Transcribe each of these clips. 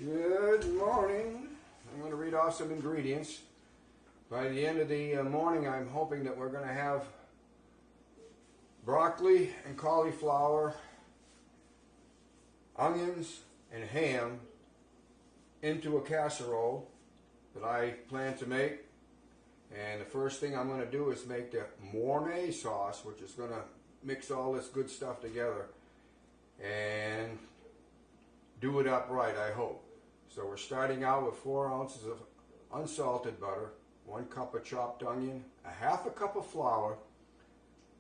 Good morning. I'm going to read off some ingredients. By the end of the morning, I'm hoping that we're going to have broccoli and cauliflower, onions and ham into a casserole that I plan to make. And the first thing I'm going to do is make the Mornay sauce, which is going to mix all this good stuff together and do it up right, I hope. So we're starting out with 4 ounces of unsalted butter, 1 cup of chopped onion, a half a cup of flour,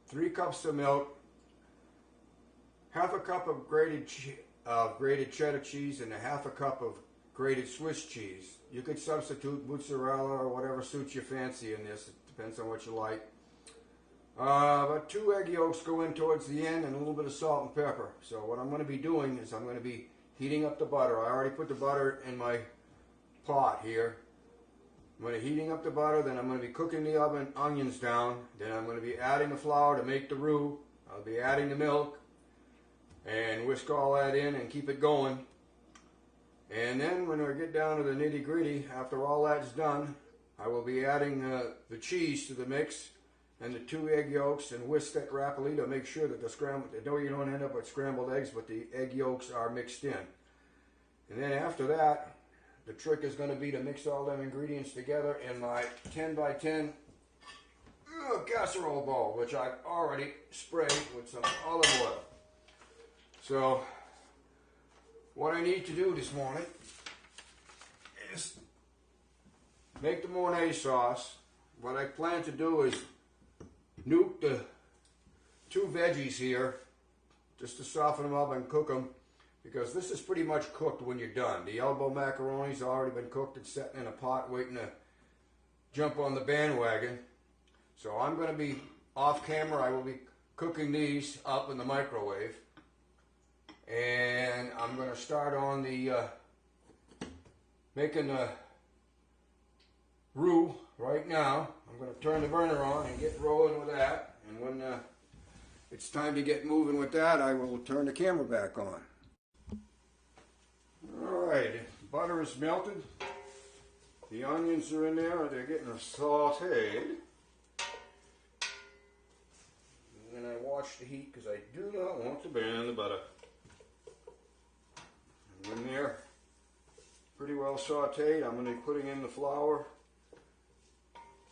3 cups of milk, half a cup of grated cheddar cheese, and a half a cup of grated Swiss cheese. You could substitute mozzarella or whatever suits your fancy in this. It depends on what you like. But 2 egg yolks go in towards the end, and a little bit of salt and pepper. So what I'm going to be doing is I'm going to be heating up the butter. I already put the butter in my pot here. I'm going to be heating up the butter, then I'm going to be cooking the onions down, then I'm going to be adding the flour to make the roux. I'll be adding the milk and whisk all that in and keep it going. And then when I get down to the nitty gritty, after all that's done, I will be adding the cheese to the mix and the 2 egg yolks and whisk that rapidly to make sure that you don't end up with scrambled eggs, but the egg yolks are mixed in. And then after that, the trick is going to be to mix all them ingredients together in my 10 by 10 casserole bowl, which I've already sprayed with some olive oil. So what I need to do this morning is make the Mornay sauce. What I plan to do is nuke the 2 veggies here just to soften them up and cook them, because this is pretty much cooked when you're done. The elbow macaroni's already been cooked and set in a pot waiting to jump on the bandwagon. So I'm going to be off camera. I will be cooking these up in the microwave, and I'm going to start on the making the roux right now. I'm going to turn the burner on and get rolling with that, and when it's time to get moving with that, I will turn the camera back on. Alright, butter is melted, the onions are in there, they're getting sauteed, and then I watch the heat because I do not want to burn the butter. And when they're pretty well sauteed, I'm going to be putting in the flour,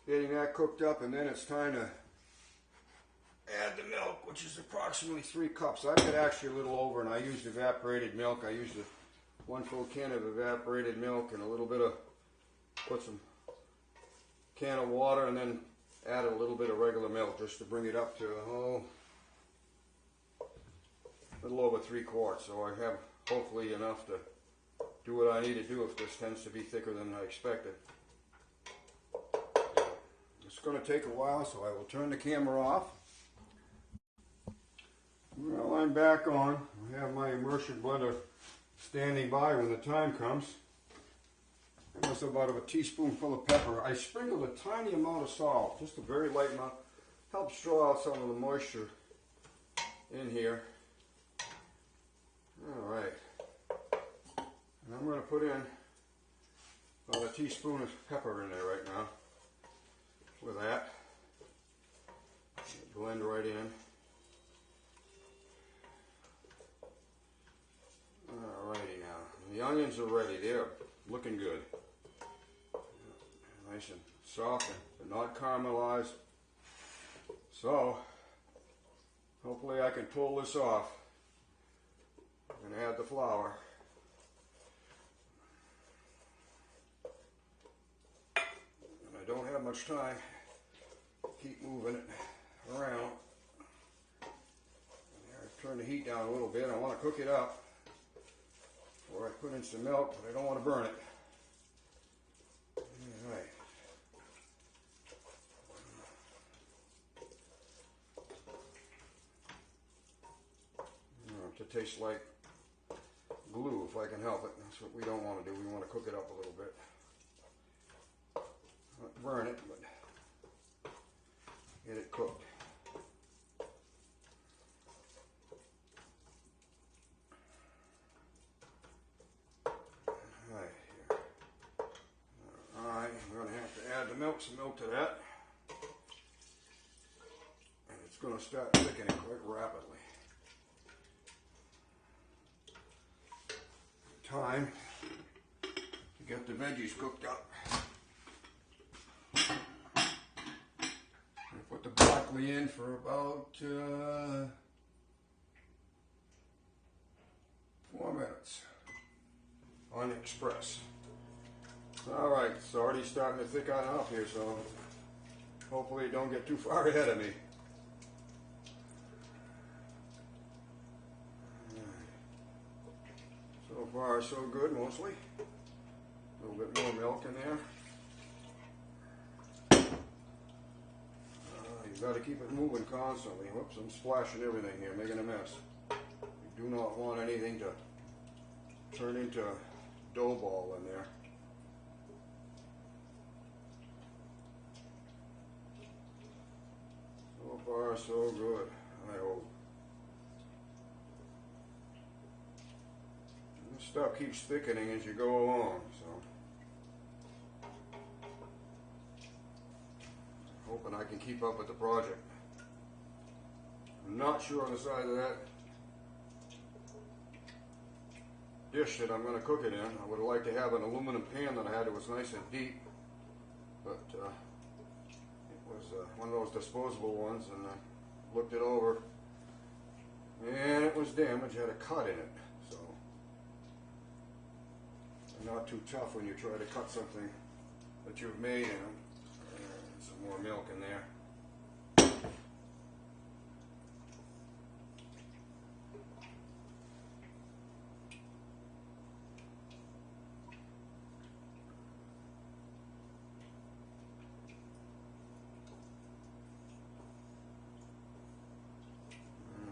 getting that cooked up, and then it's time to add the milk, which is approximately 3 cups. I've got actually a little over, and I used evaporated milk. I used 1 full can of evaporated milk and a little bit of, put some can of water, and then added a little bit of regular milk just to bring it up to a little over 3 quarts. So I have hopefully enough to do what I need to do if this tends to be thicker than I expected. It's going to take a while, so I will turn the camera off. Well, I'm back on. I have my immersion blender standing by when the time comes. I must have about a teaspoonful of pepper. I sprinkled a tiny amount of salt, just a very light amount. Helps draw out some of the moisture in here. Alright. And I'm going to put in about a teaspoon of pepper in there right now. With that, blend right in. Alrighty now, the onions are ready. They're looking good, nice and soft, but not caramelized. So hopefully I can pull this off. I'm going to add the flour. I don't have much time. Keep moving it around. I turn the heat down a little bit. I want to cook it up before I put in some milk, but I don't want to burn it. All right. To taste like glue if I can help it. That's what we don't want to do. We want to cook it up a little bit. Not burn it, but get it cooked. milk some milk to that. And it's going to start thickening quite rapidly. Time to get the veggies cooked up. I put the broccoli in for about 4 minutes on express. Alright, it's already starting to thicken up here, so hopefully it don't get too far ahead of me. So far so good mostly. A little bit more milk in there. You've got to keep it moving constantly. Whoops, I'm splashing everything here, making a mess. You do not want anything to turn into a dough ball in there. So far so good, I hope. This stuff keeps thickening as you go along, so hoping I can keep up with the project. I'm not sure on the size of that dish that I'm going to cook it in. I would have liked to have an aluminum pan that I had that was nice and deep, but it was one of those disposable ones, and I looked it over and it was damaged, had a cut in it, so not too tough when you try to cut something that you've made in them. Some more milk in there. There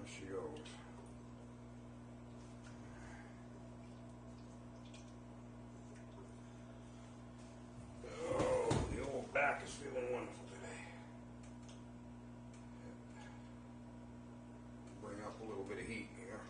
she goes. Oh, the old back is feeling wonderful. Bring up a little bit of heat here.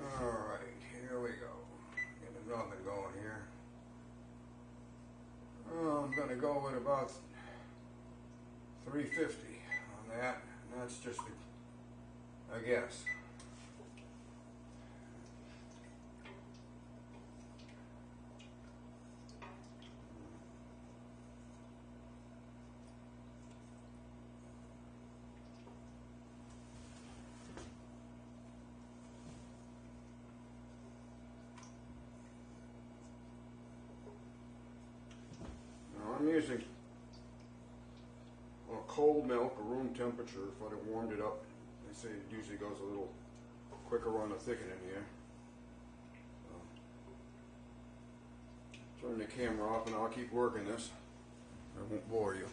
Alright, here we go. Getting the oven going here. I'm going to go with about 350 on that, and that's just a guess. Now I'm using cold milk, or room temperature. If I'd have warmed it up, they say it usually goes a little quicker on the thickening here. Turn the camera off and I'll keep working this. I won't bore you.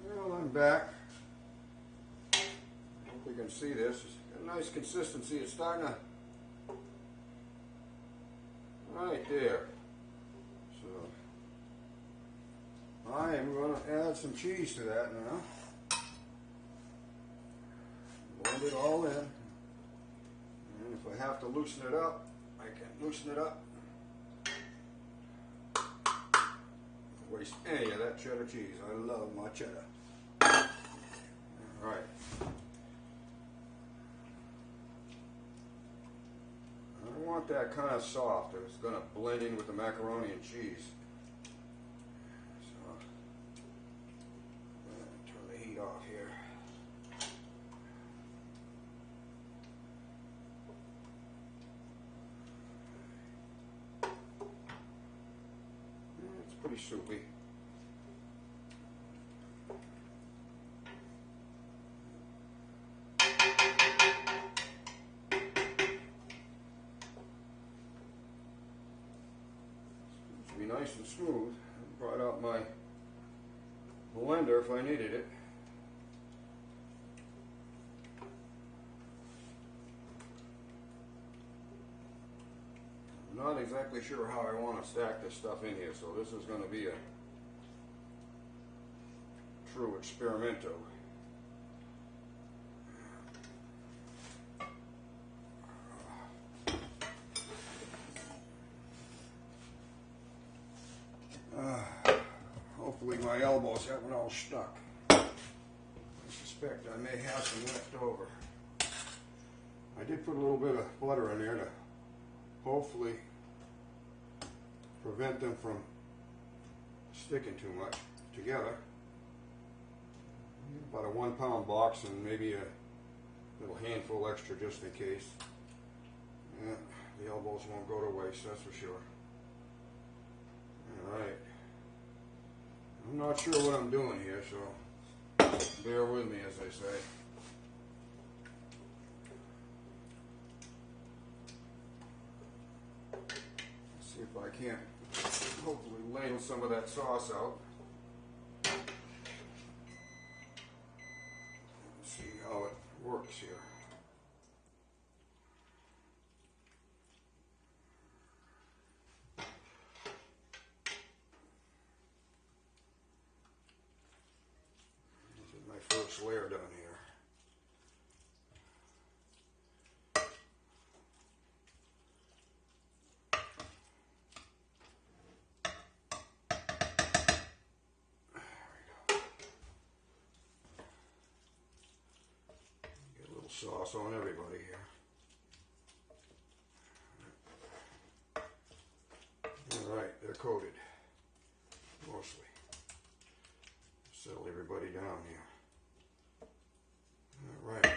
Well, I'm back. I hope you can see this. It's got a nice consistency. It's starting to right there. I am going to add some cheese to that now. Blend it all in. And if I have to loosen it up, I can loosen it up. Don't waste any of that cheddar cheese. I love my cheddar. Alright. I want that kind of soft. It's going to blend in with the macaroni and cheese. Off here. It's pretty soupy. Seems to be nice and smooth. I brought out my blender if I needed it. not exactly sure how I want to stack this stuff in here, so this is going to be a true experimento. Hopefully my elbows haven't all stuck. I suspect I may have some left over. I did put a little bit of butter in there to hopefully prevent them from sticking too much together. About a 1 pound box and maybe a little handful extra just in case. Yeah, the elbows won't go to waste, that's for sure. Alright. I'm not sure what I'm doing here, so bear with me, as I say. Let's see if I can't hopefully ladle some of that sauce out. Let's see how it works here. First layer done here. There we go. Get a little sauce on everybody here. All right, they're coated mostly. Settle everybody down here. Alright.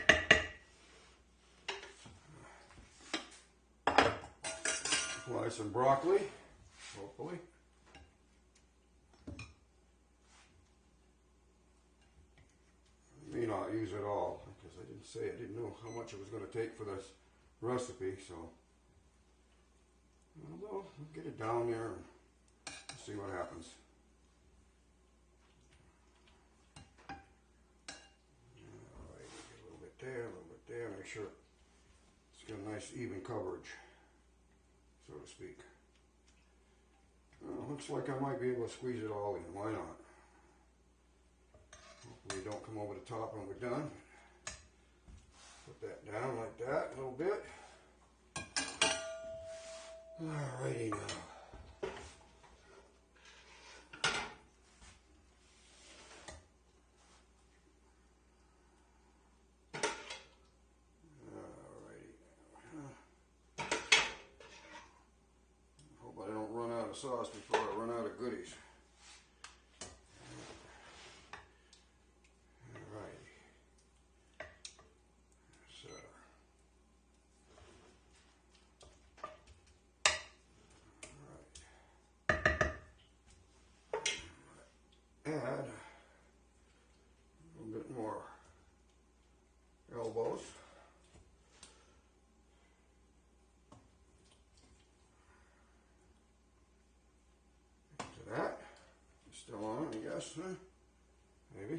Apply some broccoli, hopefully. May not use it all because I didn't know how much it was going to take for this recipe, so I'll get it down there and see what happens. There, a little bit there, make sure it's got a nice even coverage, so to speak. Looks like I might be able to squeeze it all in, why not? Hopefully don't come over the top when we're done. Put that down like that a little bit. Alrighty now. Sauce before I run out of goodies. Alright. So. Alright. Add a little bit more elbows. That still on, I guess, huh? Maybe.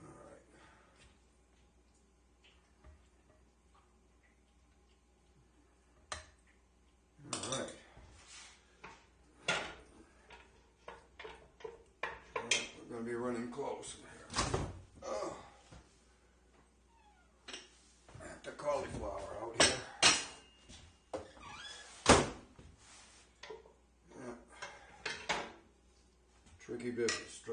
All right. All right. We're going to be running close here. Oh. I have the cauliflower out here. Tricky business here.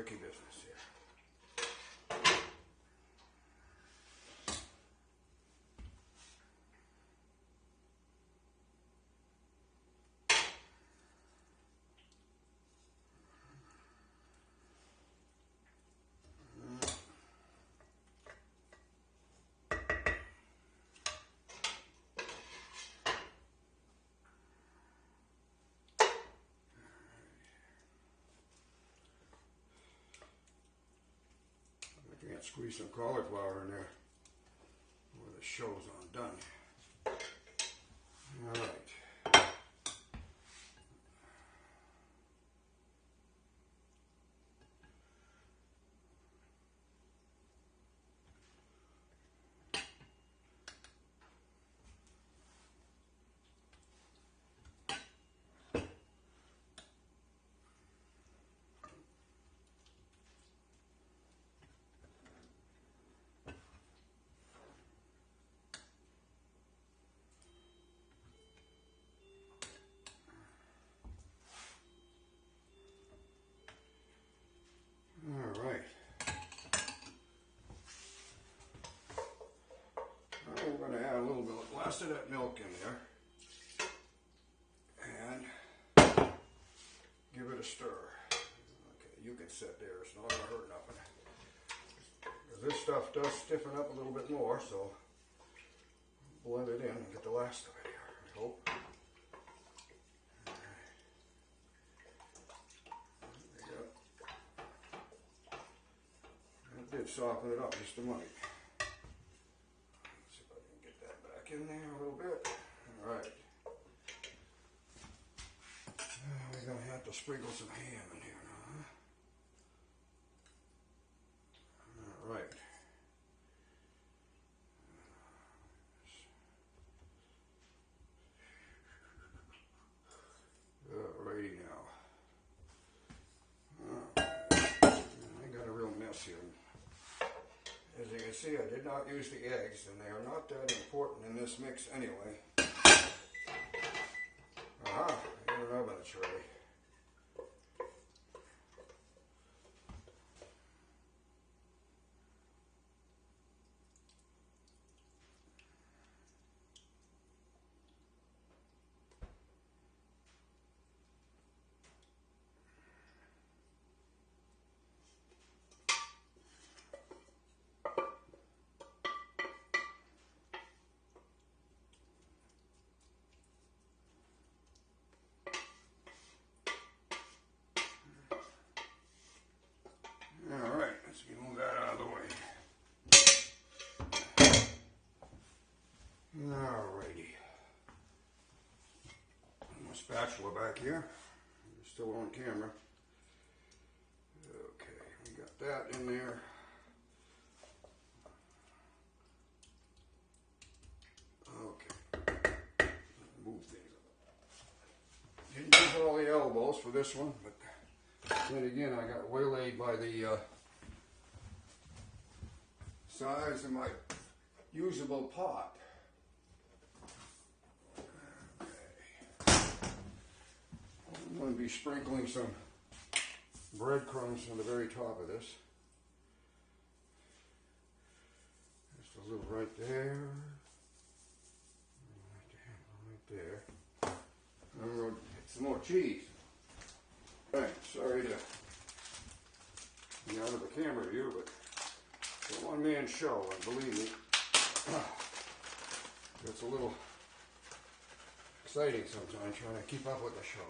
Squeeze some cauliflower in there before the show's undone. All right. rest of that milk in there and give it a stir. Okay, you can sit there. It's not going to hurt nothing. This stuff does stiffen up a little bit more, so blend it in and get the last of it here, I hope. That did soften it up just a mite. Let's see if I can get that back in there a little bit. Alright. We're going to have to sprinkle some ham in here now, huh? Alright. Alrighty now. I got a real mess here. As you can see, I did not use the eggs, and they are not that important in this mix anyway. Aha, in an oven it's ready. Alright, let's move that out of the way. Alrighty. My spatula back here. We're still on camera. Okay, we got that in there. Okay. Move things up. Didn't use all the elbows for this one, but then again, I got waylaid by the size of my usable pot. Okay. I'm going to be sprinkling some breadcrumbs on the very top of this. Just a little right there. Right there. I'm going to get some more cheese. Right, sorry to be out of the camera view, but it's a one-man show, and believe me, it's a little exciting sometimes trying to keep up with the show.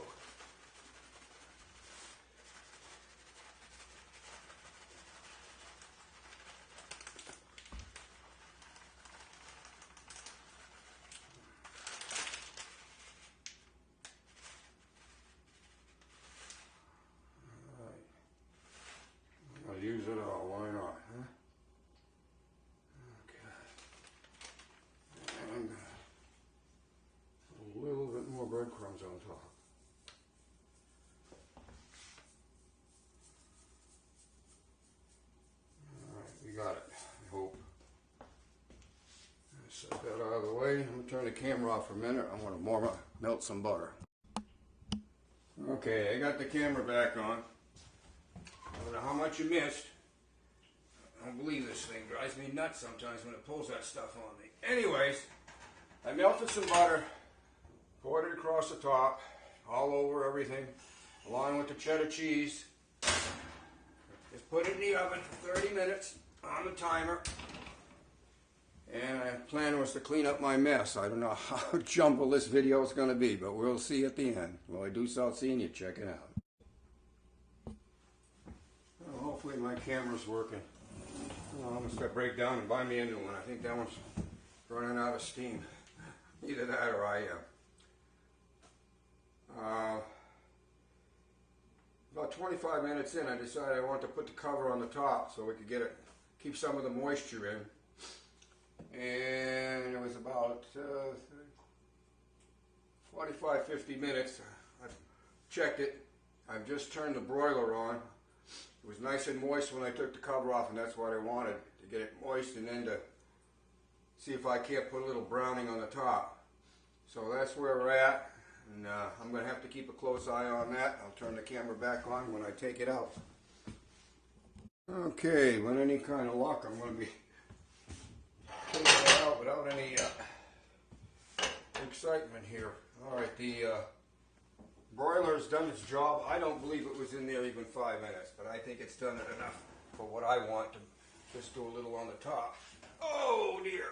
Use it all, why not, huh? Okay. And a little bit more breadcrumbs on top. Alright, we got it, I hope. Set that out of the way. I'm going to turn the camera off for a minute. I want to melt some butter. Okay, I got the camera back on. I don't know how much you missed. I don't believe this thing drives me nuts sometimes when it pulls that stuff on me. Anyways, I melted some butter, poured it across the top, all over everything, along with the cheddar cheese. Just put it in the oven for 30 minutes on the timer. And my plan was to clean up my mess. I don't know how jumbled this video is going to be, but we'll see at the end. Well, I do start seeing you. Check it out. Hopefully my camera's working. Well, I'm going to break down and buy me a new one. I think that one's running out of steam. Either that or I am. About 25 minutes in, I decided I wanted to put the cover on the top so we could get it, keep some of the moisture in. And it was about 45, 50 minutes. I checked it. I've just turned the broiler on. It was nice and moist when I took the cover off, and that's what I wanted, to get it moist and then to see if I can't put a little browning on the top. So that's where we're at, and I'm going to have to keep a close eye on that. I'll turn the camera back on when I take it out. Okay, with any kind of luck, I'm going to be taking it out without any excitement here. All right, the broiler's done its job. I don't believe it was in there even 5 minutes, but I think it's done it enough for what I want to just do a little on the top. Oh dear.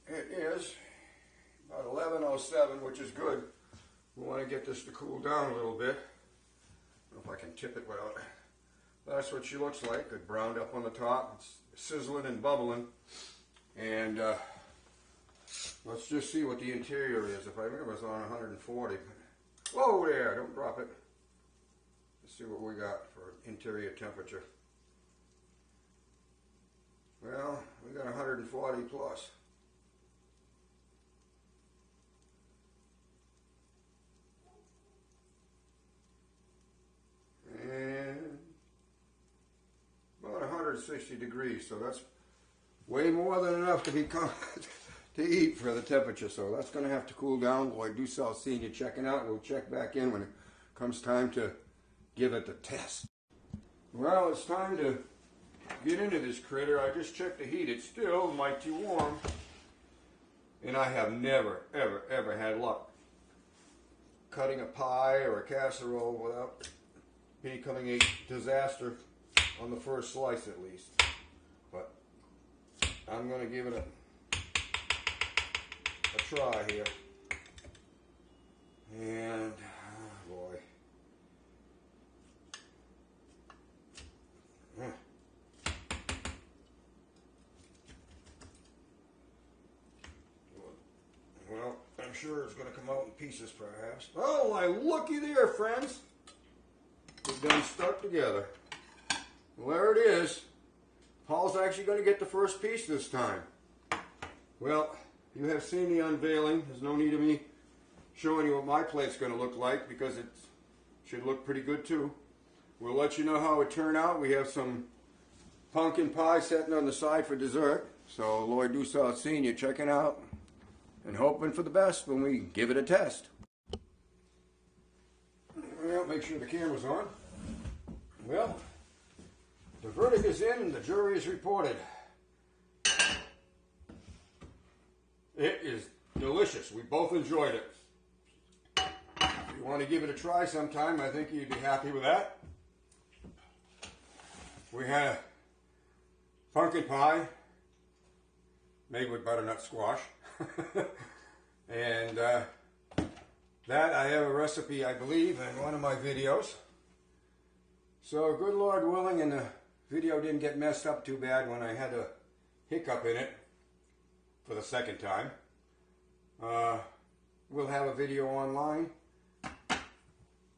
It is about 11:07, which is good. We want to get this to cool down a little bit. I don't know if I can tip it without. That's what she looks like. Good browned up on the top. It's sizzling and bubbling. And let's just see what the interior is. If I remember, it's on 140. Whoa there! Don't drop it. Let's see what we got for interior temperature. Well, we got 140 plus. And about 160 degrees, so that's way more than enough to be to eat for the temperature. So that's going to have to cool down. Lloyd Dussault Senior checking out. We'll check back in when it comes time to give it the test. Well, it's time to get into this critter. I just checked the heat. It's still mighty warm, and I have never, ever, ever had luck cutting a pie or a casserole without becoming a disaster on the first slice at least. But I'm going to give it a try here. And, oh boy. Well, I'm sure it's going to come out in pieces perhaps. Oh, my looky there, friends. We've done stuck together. Well, there it is. Paul's actually going to get the first piece this time. Well, you have seen the unveiling. There's no need of me showing you what my plate's going to look like because it should look pretty good too. We'll let you know how it turned out. We have some pumpkin pie sitting on the side for dessert. So Lloyd Dussault Senior checking out and hoping for the best when we give it a test. Well, make sure the camera's on. Well, the verdict is in and the jury is reported. It is delicious. We both enjoyed it. If you want to give it a try sometime, I think you'd be happy with that. We had a pumpkin pie made with butternut squash. And that I have a recipe, I believe, in one of my videos. So good Lord willing, and the video didn't get messed up too bad when I had a hiccup in it for the second time. We'll have a video online.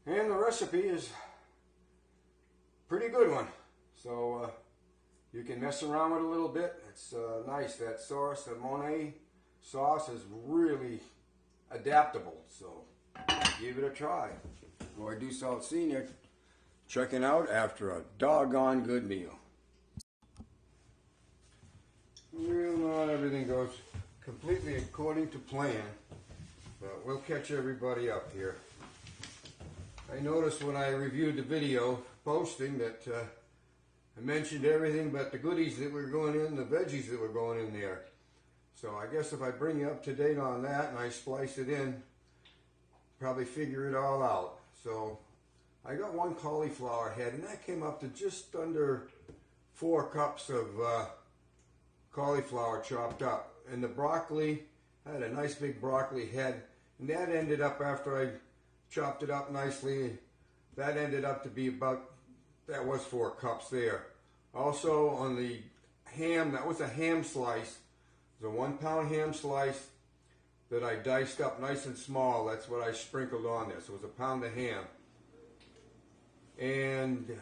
And the recipe is a pretty good one. So you can mess around with it a little bit. It's nice. That sauce, the Monet sauce, is really adaptable. So give it a try. Lloyd Dussault Senior checking out after a doggone good meal. Well, not everything goes completely according to plan, but we'll catch everybody up here. I noticed when I reviewed the video posting that I mentioned everything but the goodies that were going in, the veggies that were going in there. So I guess if I bring you up to date on that and I splice it in, probably figure it all out. So I got one cauliflower head, and that came up to just under 4 cups of cauliflower chopped up. And the broccoli, I had a nice big broccoli head, and that ended up, after I chopped it up nicely, that ended up to be about, that was 4 cups there. Also on the ham, that was a ham slice. It was a 1 pound ham slice that I diced up nice and small. That's what I sprinkled on this. It was a pound of ham. And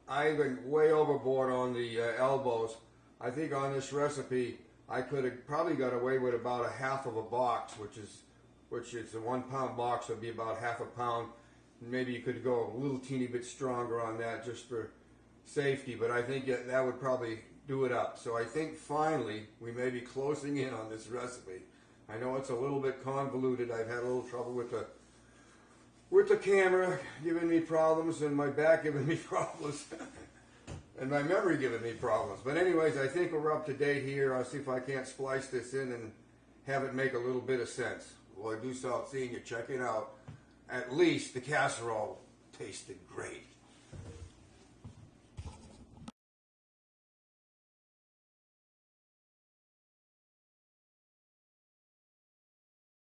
I went way overboard on the elbows. I think on this recipe I could have probably got away with about a half of a box, which is a 1 pound box, would be about half a pound. Maybe you could go a little teeny bit stronger on that just for safety, but I think that would probably do it up. So I think finally we may be closing in on this recipe. I know it's a little bit convoluted. I've had a little trouble with the camera giving me problems and my back giving me problems. and my memory giving me problems. But anyways, I think we're up to date here. I'll see if I can't splice this in and have it make a little bit of sense. Well, I do start seeing you. Check it out. At least the casserole tasted great.